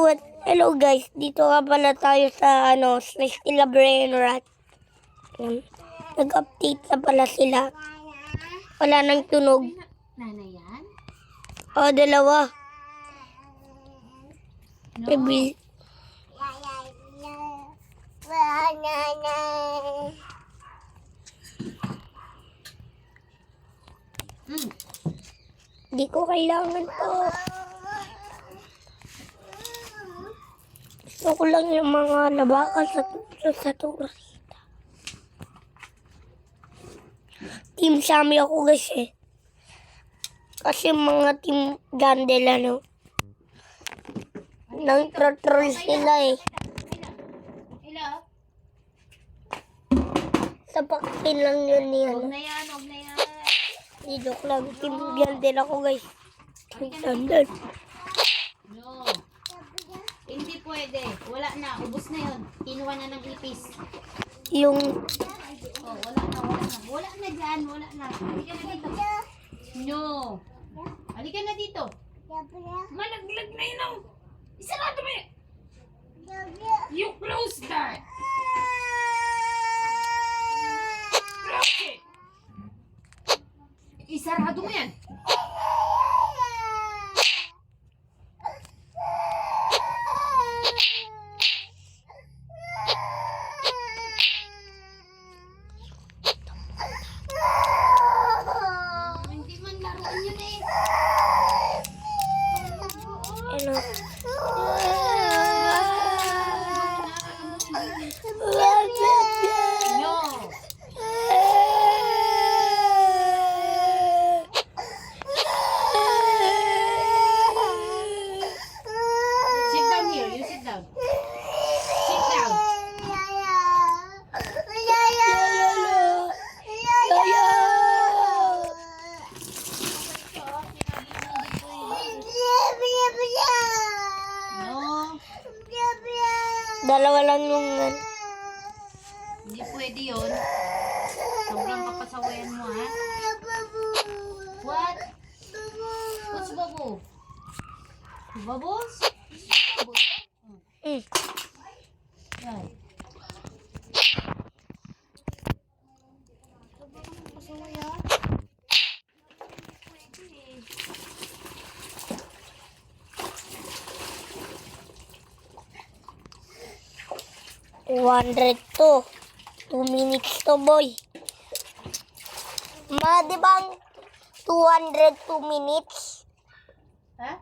Hello guys, dito nga pala tayo sa sa Stella Brain Rat. Nag-update na pala sila. Wala nang tunog. Nanay yan? O, dalawa. No. Baby. Di ko kailangan to. Gusto ko lang yung mga nabaka sa turista. Team Sammy ako guys eh. Kasi mga team Gandel nang troll sila eh. Sa pakin lang yun niya. Huwag na yan, huwag na yan. Joke lang, team Gandel ako guys. Team Gandel. No. Hindi pwede. Wala na. Ubus na yun. Kinuha na ng ipis. Yung Oh, wala na, wala na. Wala na dyan, wala na. Halika na dito. No. Halika na dito. Malaglag na yun. Isarado mo yun. You close that. Close it. Isarado mo yan. Hindi man laruan yun eh. No. Sit down here. You sit down. Sit down. No. dalawa lang yung Hindi pwede yun. Sobrang papasawayan mo, ha? What? What's babo? Babos? Babos? Yan. Sobrang papasawayan. Pwede eh. $102. 2 minutes to boy. Di ba ang 202 minutes? Ha?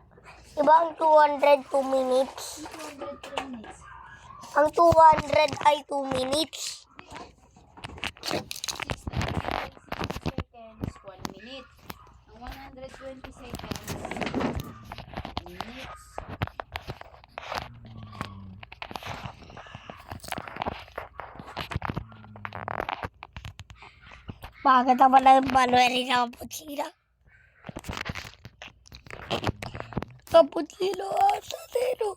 Di ba ang 202 minutes? 200 minutes. Ang 200 ay 2 minutes. 60 seconds, 1 minute. Ang 120 seconds, minutes. Bakit naman ang manueli sa cappuccino? Cappuccino, asatino,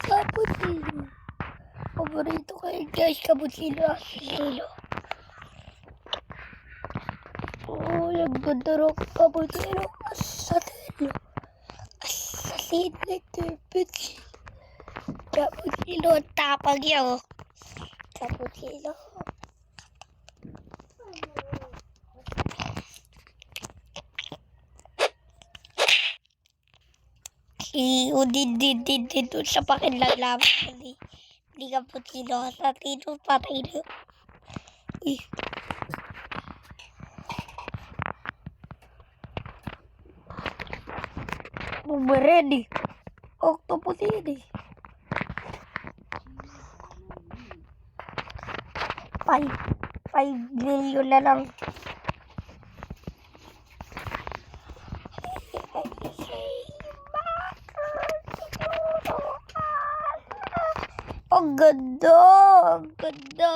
cappuccino. Paborito kayo guys, cappuccino, asatino. Oh, yung ganda rin cappuccino, asatino. Asatino, cappuccino, tapag yan. Cappuccino. Dito sa pakinlalaman hindi cappuccino sa tino patino. Uy. Ready. Octopus ini. 5 million na lang. Ang ganda! Ang ganda!